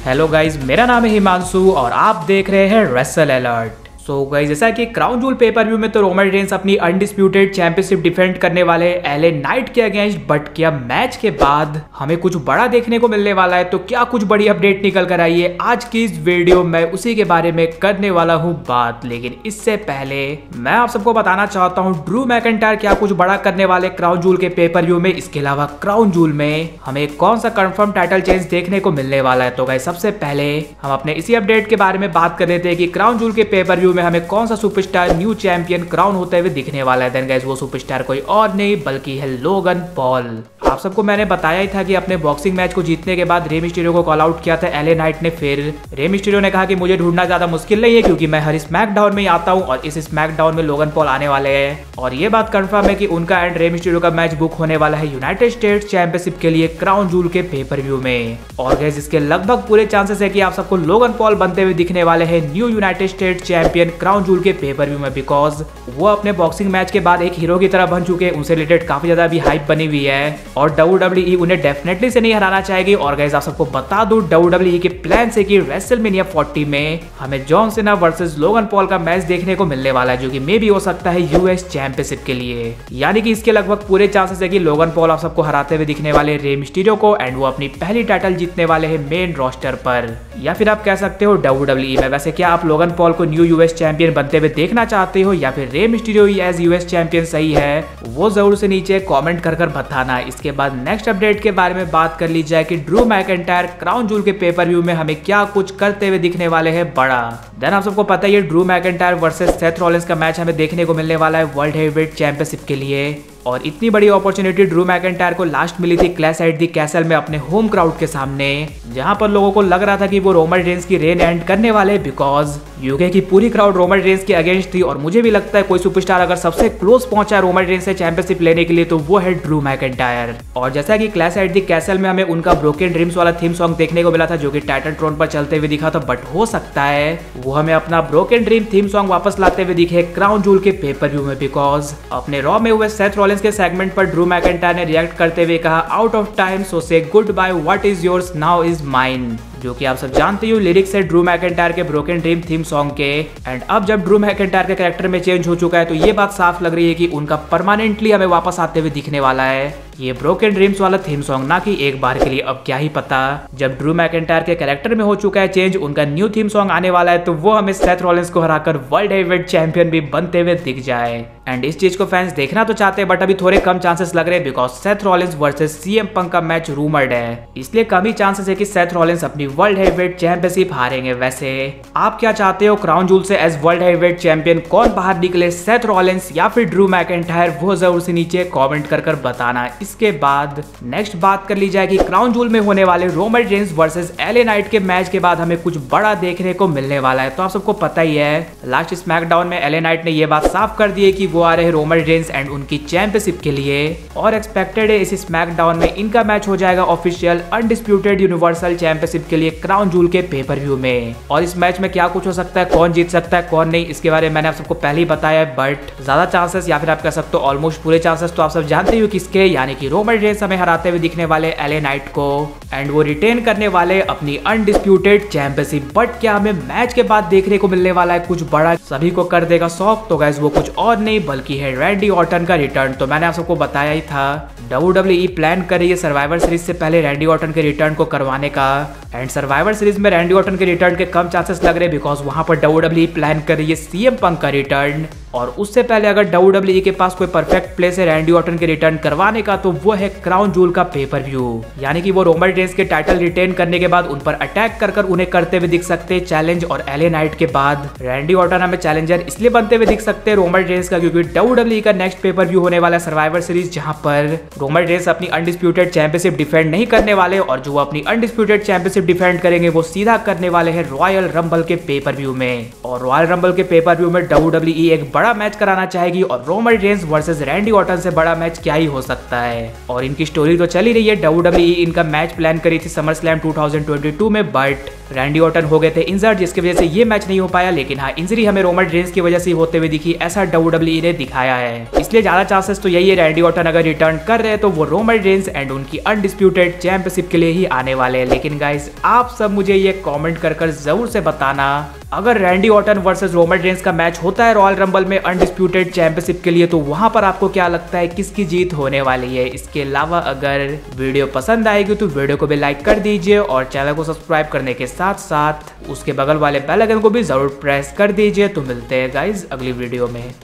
Hello guys, मेरा नाम है हिमांशु और आप देख रहे हैं रेसल अलर्ट। सो गाइज, जैसा कि क्राउन जूल पेपर व्यू में तो रोमन रेंस अपनी अनडिस्प्यूटेड चैंपियनशिप डिफेंड करने वाले एलए नाइट के अगेंस्ट, बट क्या मैच के बाद हमें कुछ बड़ा देखने को मिलने वाला है? तो क्या कुछ बड़ी अपडेट निकल कर आई है आज की इस वीडियो में, उसी के बारे में करने वाला हूँ बात। लेकिन इससे पहले मैं आप सबको बताना चाहता हूँ ड्रू मैकिंटायर क्या कुछ बड़ा करने वाले क्राउन जूल के पेपर व्यू में। इसके अलावा क्राउन जूल में हमें कौन सा कंफर्म टाइटल चेंज देखने को मिलने वाला है। तो गाइस, सबसे पहले हम अपने इसी अपडेट के बारे में बात कर लेते हैं कि क्राउन जूल के पेपर व्यू में हमें कौन सा सुपरस्टार न्यू चैंपियन क्राउन होते हुए दिखने वाला है। देन गाइस, वो सुपरस्टार कोई और नहीं बल्कि है लोगन पॉल। आप सबको मैंने बताया ही था कि अपने बॉक्सिंग मैच को जीतने के बाद रे मिस्टीरियो को कॉल आउट किया था एलए नाइट ने। फिर रे मिस्टीरियो ने कहा कि मुझे ढूंढना ज्यादा मुश्किल नहीं है क्योंकि मैं हर स्मैकडाउन में ही आता हूं और इस स्मैकडाउन में लोगन पॉल आने वाले हैं। और ये बात कंफर्म है कि उनका एंड रे मिस्टीरियो का मैच बुक होने वाला है यूनाइटेड स्टेट्स चैंपियनशिप के लिए क्राउन जूल के पेपर व्यू में। और गाइस, इसके लगभग पूरे चांसेस है कि आप सबको लोगन पॉल बनते हुए दिखने वाले हैं new United states champion crown Jewel के पेपर व्यू में, बिकॉज वो अपने बॉक्सिंग मैच के बाद एक हीरो की तरह बन चुके हैं। उनसे रिलेटेड काफी ज्यादा अभी हाइप बनी हुई है और WWE उन्हें डेफिनेटली से नहीं हराना चाहेगी। और गाइस, आप सबको बता दूं WWE के प्लान से कि रेसलमेनिया 40 में हमें John Cena versus Logan Paul का मैच देखने को मिलने वाला है, जो कि मे भी हो सकता है यूएस चैंपियनशिप के लिए। यानी कि इसके लगभग पूरे चांसेस है कि लोगन पॉल आप सबको हराते हुए दिखने वाले रे मिस्टीरियो को, एंड वो अपनी पहली टाइटल जीतने वाले हैं मेन रोस्टर पर, या फिर आप कह सकते हो WWE में। वैसे क्या आप लोगन पॉल को न्यू यूएस चैंपियन बनते हुए देखना चाहते हो या फिर रे मिस्टीरियो ही एज यूएस चैंपियन सही है? वो जरूर से नीचे कमेंट कर बताना। इसके बाद नेक्स्ट अपडेट के बारे में बात कर ली जाए कि ड्रू मैकिंटायर क्राउन जूल के पेपर व्यू में हमें क्या कुछ करते हुए दिखने वाले हैं बड़ा। देन आप सबको पता है Drew McIntyre versus Seth Rollins का मैच हमें देखने को मिलने वाला है वर्ल्ड हेवीवेट चैंपियनशिप के लिए। और इतनी बड़ी अपॉर्चुनिटी ड्रू मैकिंटायर को लास्ट मिली थी क्लैश एट द कैसल में अपने होम क्राउड के सामने, जहां पर लोगों को लग रहा था कि वो रोमन रेंस की रेन एंड करने वाले, बिकॉज यूके की पूरी क्राउड रोमन रेंस के अगेंस्ट थी। और मुझे भी लगता है कोई सुपरस्टार अगर सबसे क्लोज पहुंचा है रोमन रेंस से चैंपियनशिप लेने के लिए तो वो है ड्रू मैकिंटायर। और जैसा कि क्लैश एट द कैसल में हमें उनका ब्रोकन ड्रीम्स वाला थीम सॉन्ग देखने को मिला था, जो कि टाइटन ट्रोन पर चलते हुए दिखा था, बट हो सकता है वो हमें अपना ब्रोकन ड्रीम थीम सॉन्ग वापस लाते हुए दिखे क्राउन जूल के पेपर व्यू में, बिकॉज अपने रॉ में हुए सेथ रॉलिंस के सेगमेंट पर ड्रू मैकिंटायर ने रिएक्ट करते हुए कहा, out of time so say goodbye, what is yours now is mine, जो कि आप सब जानते हो लिरिक्स है ड्रू मैकिंटायर के ब्रोकन ड्रीम थीम सॉन्ग के। एंड अब जब ड्रू मैकिंटायर के कैरेक्टर में चेंज हो चुका है तो ये बात साफ लग रही है कि उनका परमानेंटली हमें वापस आते हुए दिखने वाला है ये ब्रोकन ड्रीम्स वाला थीम सॉन्ग, ना कि एक बार के लिए। अब क्या ही पता, जब ड्रू मैकिंटायर के कैरेक्टर में हो चुका है चेंज, उनका न्यू थीम सॉन्ग आने वाला है तो वो हमें सेथ रॉलिंस को हराकर वर्ल्ड हेवीवेट चैंपियन भी बनते हुए दिख जाए। एंड इस चीज को फैंस देखना तो चाहते हैं, बट अभी थोड़े कम चांसेस लग रहे हैं, because Seth Rollins versus CM Punk का मैच रूमर्ड है, इसलिए कम ही चांसेस है कि सेथ रॉलिंस अपनी वर्ल्ड हेवीवेट चैंपियनशिप हारेंगे। वैसे आप क्या चाहते हो क्राउन जूल से एज वर्ल्ड हेवीवेट चैंपियन कौन बाहर निकले, सेथ रॉलिंस या फिर ड्रू मैकिंटायर? वो जरूर से नीचे कमेंट कर बताना। इसके बाद नेक्स्ट बात कर ली जाए कि क्राउन जूल में होने वाले Roman Reigns versus LA night के मैच के बाद हमें कुछ बड़ा देखने को मिलने वाला है। तो आप सबको पता ही है लास्ट स्मैकडाउन में एलए नाइट ने यह बात साफ कर दी है कि वो आ रहे हैं रोमन रेंस एंड उनकी चैंपियनशिप के लिए, और एक्सपेक्टेड है इस स्मैकडाउन में इनका मैच हो जाएगा ऑफिशियल अनडिस्प्यूटेड यूनिवर्सल चैंपियनशिप के लिए क्राउन जूल के पेपर व्यू में। और इस मैच में क्या कुछ हो सकता है, कौन जीत सकता है कौन नहीं, इसके बारे में मैंने आप सबको पहले ही बताया है, बट ज्यादा चांसेस या फिर आप कह सकते हो ऑलमोस्ट पूरे चांसेस तो आप सब जानते हो किसके, यानी कि रोमन रेंस हमें हराते हुए दिखने वाले एलए नाइट को, एंड वो रिटेन करने वाले अपनी अनडिस्प्यूटेड चैंपियनशिप। बट क्या हमें मैच के बाद देखने को मिलने वाला है कुछ बड़ा, सभी को कर देगा शौक? तो गाइस, वो कुछ और नहीं बल्कि है रैंडी ऑर्टन का रिटर्न। तो मैंने आप सबको बताया ही था WWE प्लान कर रही है सर्वाइवर सीरीज से पहले रैंडी ऑर्टन के रिटर्न को करवाने का, एंड सर्वाइवर सीरीज में रैंडी ऑर्टन के रिटर्न के कम चांसेस लग रहे हैं, बिकॉज वहां पर WWE प्लान कर रही है सीएम पंक का रिटर्न। और उससे पहले अगर WWE के पास कोई परफेक्ट प्लेस है रैंडी ऑर्टन के रिटर्न करवाने का तो वो है क्राउन जूल का पेपर व्यू, यानी कि वो रोमन रेंस के टाइटल रिटेन करने के बाद उन पर अटैक कर उन्हें करते हुए दिख सकते हैं चैलेंज। और एलए नाइट के बाद रैंडी ऑर्टन हमें चैलेंजर इसलिए बनते हुए दिख सकते हैं रोमन रेंस का, क्योंकि WWE का नेक्स्ट पेपर व्यू होने वाला सर्वाइवर सीरीज, जहां पर रोमन रेंस अपनी अनडिस्प्यूटेड चैंपियनशिप डिफेंड नहीं करने वाले, और जो अपनी अनडिस्प्यूटेड चैंपियनशिप डिफेंड करेंगे वो सीधा करने वाले हैं रॉयल रंबल के पेपर व्यू में। और रॉयल रंबल के पेपर व्यू में WWE एक बड़ा मैच कराना चाहेगी, और Roman Reigns versus Randy Orton से बड़ा मैच क्या ही हो सकता है। और इनकी स्टोरी तो चली रही है, WWE इनका मैच प्लान करी थी समर स्लैम 2022 में, बट रैंडी ऑर्टन हो गए थे इंजर्ड, जिसकी वजह से ये मैच नहीं हो पाया। लेकिन हाँ, इंजरी हमें रोमन रेंस की वजह से होते हुए दिखी, ऐसा WWE ने दिखाया है। इसलिए ज्यादा चांसेस तो यही है, रैंडी ऑर्टन अगर रिटर्न कर रहे हैं तो वो रोमन रेंस एंड उनकी अनडिस्प्यूटेड चैंपियनशिप के लिए ही आने वाले हैं। लेकिन गाइस, आप सब मुझे ये कमेंट कर जरूर से बताना, अगर Randy Orton versus Roman Reigns का मैच होता है रॉयल रंबल में अनडिस्प्यूटेड चैंपियनशिप के लिए, तो वहां पर आपको क्या लगता है किसकी जीत होने वाली है। इसके अलावा अगर वीडियो पसंद आएगी तो वीडियो को भी लाइक कर दीजिए और चैनल को सब्सक्राइब करने के साथ साथ उसके बगल वाले बेल आइकन को भी जरूर प्रेस कर दीजिए। तो मिलते हैं गाइज अगली वीडियो में।